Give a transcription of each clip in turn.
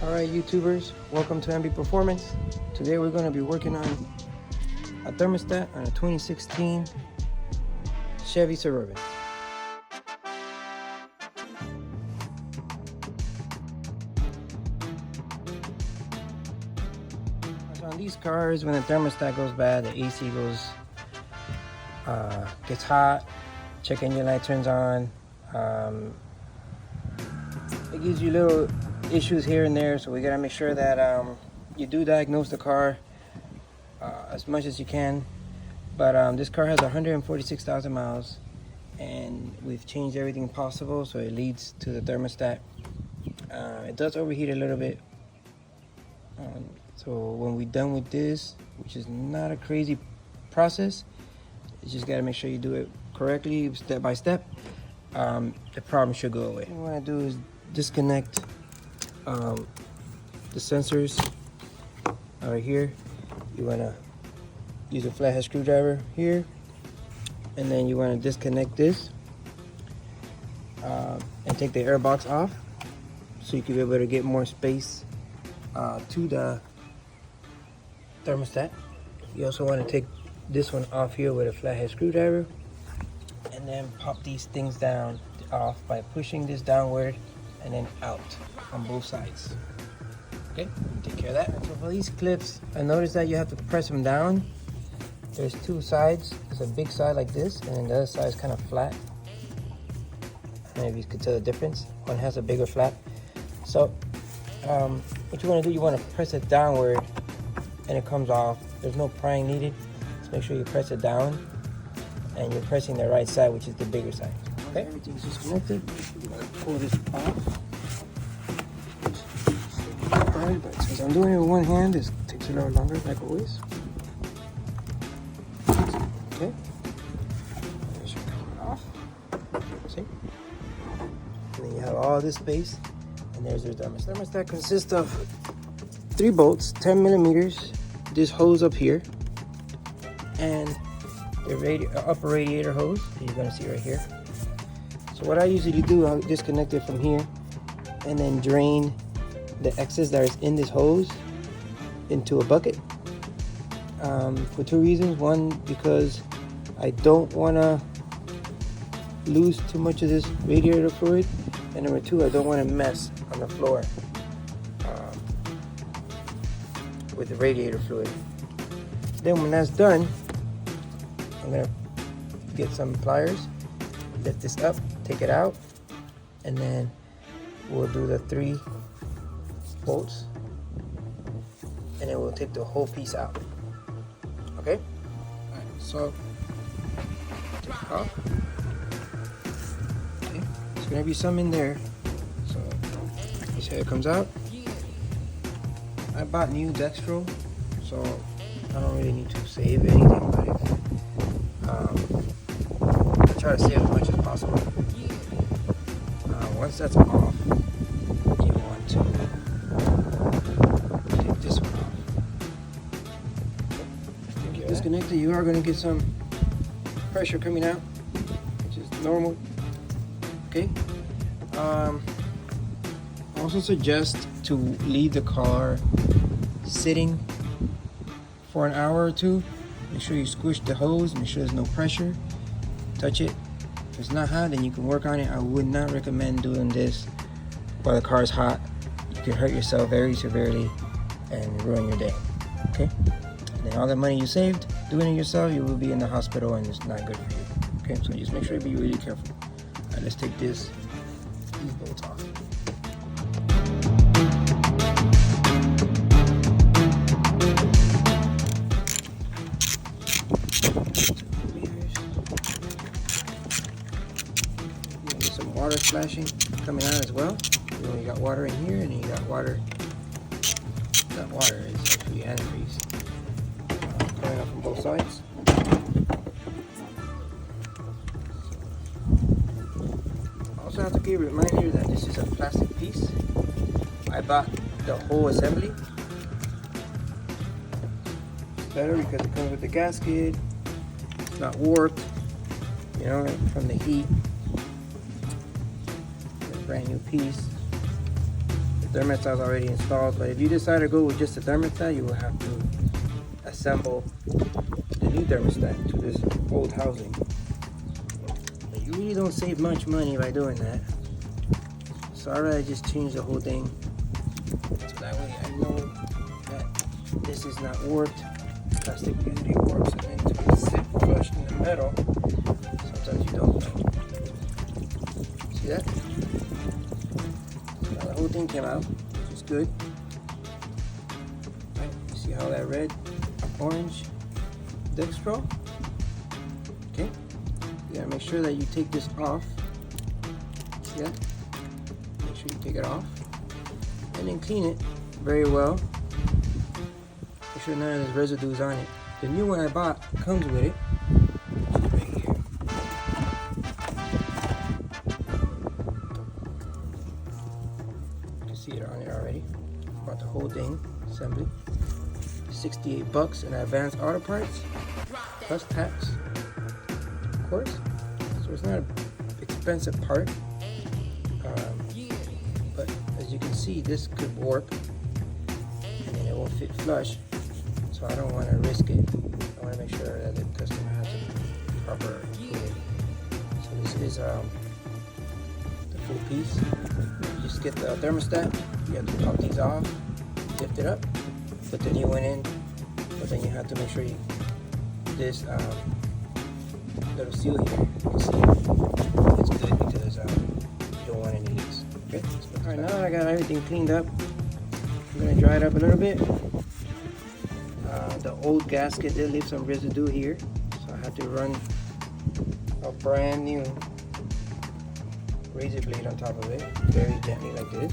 Alright YouTubers, welcome to MB Performance. Today we're going to be working on a thermostat on a 2016 Chevy Suburban. So on these cars, when the thermostat goes bad, the AC gets hot, check engine light turns on, it gives you little issues here and there, so we gotta make sure that you do diagnose the car as much as you can. But this car has 146,000 miles, and we've changed everything possible so it leads to the thermostat. It does overheat a little bit, so when we're done with this, which is not a crazy process, you just gotta make sure you do it correctly, step by step. The problem should go away. What you want to do is disconnect the sensors right here. You want to use a flathead screwdriver here, and then you want to disconnect this and take the airbox off so you can be able to get more space to the thermostat. You also want to take this one off here with a flathead screwdriver, and then pop these things down off by pushing this downward and then out on both sides. Okay, take care of that. So for these clips, I noticed that you have to press them down. There's two sides. There's a big side like this, and then the other side is kind of flat. Maybe you could tell the difference. One has a bigger flap. So what you want to do, you want to press it downward and it comes off. There's no prying needed. Just make sure you press it down and you're pressing the right side, which is the bigger side. Okay, everything's disconnected. You gotta pull this off. Alright, but since I'm doing it with one hand, this takes a little longer, like always. Okay, that should come off. See? And then you have all this space, and there's your thermostat. Thermostat consists of 3 bolts, 10 millimeters. This hose up here, and the upper radiator hose that you're gonna see right here. So what I usually do, I'll disconnect it from here and then drain the excess that is in this hose into a bucket for 2 reasons. One, because I don't want to lose too much of this radiator fluid, and number 2, I don't want to mess on the floor with the radiator fluid. Then when that's done, I'm gonna get some pliers, lift this up, take it out, and then we'll do the 3 bolts, and then we'll take the whole piece out. Okay? Alright, so take it off. Okay, there's gonna be some in there, so this how it comes out. I bought new Dextro, so I don't really need to save anything about it. I try to save as much as possible. Once that's off, you want to take this one off. Okay. Disconnected, you are going to get some pressure coming out, which is normal. Okay. I also suggest to leave the car sitting for an hour or 2. Make sure you squish the hose, make sure there's no pressure. Touch it. If it's not hot, then you can work on it. I would not recommend doing this while the car is hot. You can hurt yourself very severely and ruin your day. Okay? And then all the money you saved doing it yourself, you will be in the hospital, and it's not good for you. Okay? So just make sure you be really careful. Alright, let's take these bolts off. Water splashing coming out as well. You got water in here, and then you got water. Not water, it's actually antifreeze coming out from both sides. Also have to be reminded that this is a plastic piece. I bought the whole assembly. It's better because it comes with the gasket. It's not warped, you know, from the heat. Brand new piece. thermostat is already installed. But if you decide to go with just the thermostat, you will have to assemble the new thermostat to this old housing. But you really don't save much money by doing that. So I'd rather just change the whole thing, so that way I know that this is not warped. Plastic usually warps and then to sit flush in the metal. Sometimes you don't know. See that? Now the whole thing came out, which is good. Right, you see how that red, orange Dextro? Okay, you gotta make sure that you take this off. See that? Make sure you take it off. And then clean it very well. Make sure none of this residue is on it. The new one I bought comes with it. Which is right here. You can see it on it already. Bought the whole thing, assembly. $68 in advanced auto parts, plus tax, of course. So it's not an expensive part. But as you can see, this could warp and then it won't fit flush. So I don't want to risk it. I want to make sure that the customer has a proper cooling. So this is the full piece. You just get the thermostat. You have to pop these off, lift it up, put the new one in. But then you have to make sure you this little seal here. You see, it's good because you don't want any leaks. Okay. All right, now that I got everything cleaned up, I'm gonna dry it up a little bit. The old gasket did leave some residue here, so I had to run a brand new razor blade on top of it, very gently like this.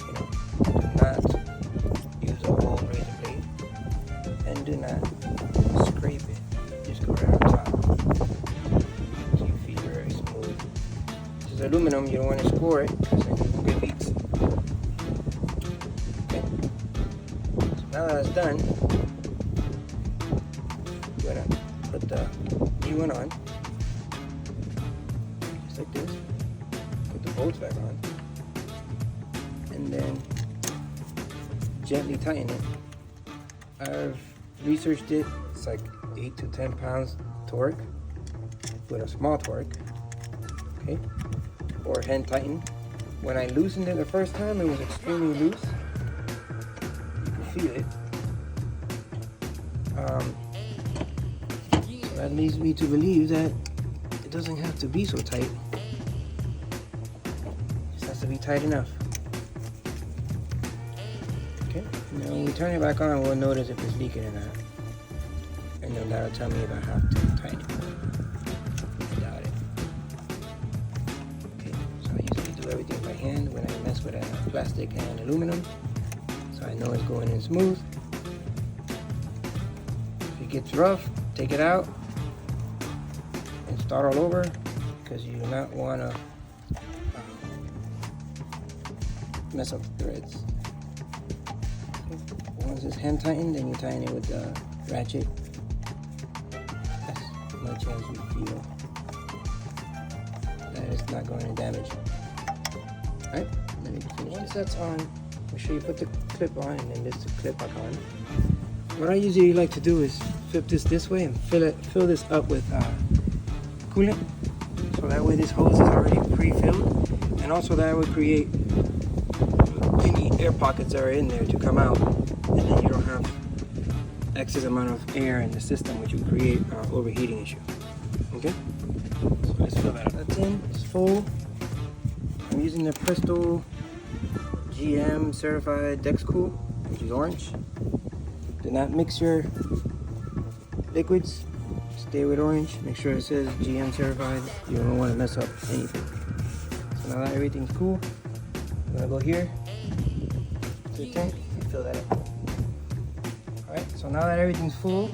You know, do not use a old razor blade, and do not scrape it. Just go right on top, so you feel very smooth. This is aluminum. You don't want to score it because then you will get leaks. Okay. So now that it's done, you're gonna put the new one on, just like this. Put the bolts back on, and then gently tighten it. I've researched it. It's like 8 to 10 pounds torque with a small torque. Okay, or hand tighten. When I loosened it the first time, it was extremely loose. You can feel it. So that leads me to believe that it doesn't have to be so tight. It just has to be tight enough. Okay, now when we turn it back on, we'll notice if it's leaking or not. And then that'll tell me if I have to tighten it. I doubt it. Okay, so I usually do everything by hand when I mess with plastic and aluminum. So I know it's going in smooth. If it gets rough, take it out and start all over, because you do not want to mess up the threads. Okay. Once it's hand tightened, then you tighten it with the ratchet as much as you feel that it's not going to damage. Alright, let me finish. Once that's on, make sure you put the clip on and then this clip back on. What I usually like to do is flip this way and fill this up with coolant, so that way this hose is already pre-filled, and also that would create any air pockets that are in there to come out, and then you don't have excess amount of air in the system, which would create overheating issue. Okay, so let's fill that up. That's in, it's full. I'm using the Presto GM certified Dexcool, which is orange. Do not mix your liquids. Stay with orange. Make sure it says GM certified. You don't want to mess up anything. So now that everything's cool, I'm gonna go here to the tank and fill that up. Alright, so now that everything's full,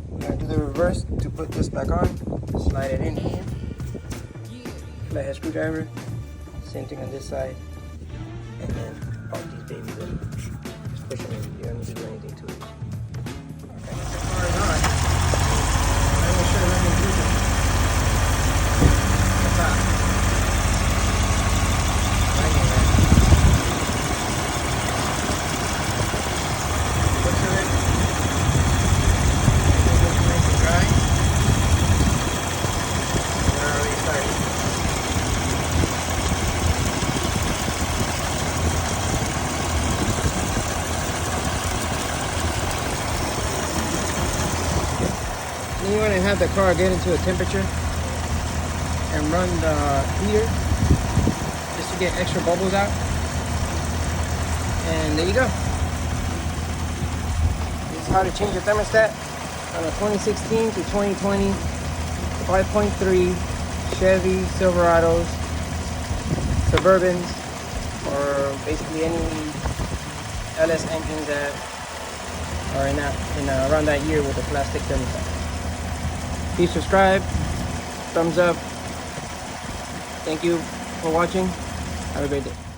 we're gonna do the reverse to put this back on. Slide it in here. Flathead screwdriver. Same thing on this side. And then pop these babies in. Just push them in. You don't need to do anything to it. Okay, the car is on. I'm gonna show you what I'm doing. What's up? can have the car get into a temperature and run the heater just to get extra bubbles out. And there you go. This is how to change the thermostat on a 2016 to 2020 5.3 Chevy Silverados, Suburbans, or basically any LS engines that are in around that year with a plastic thermostat. Please subscribe, thumbs up. Thank you for watching. Have a great day.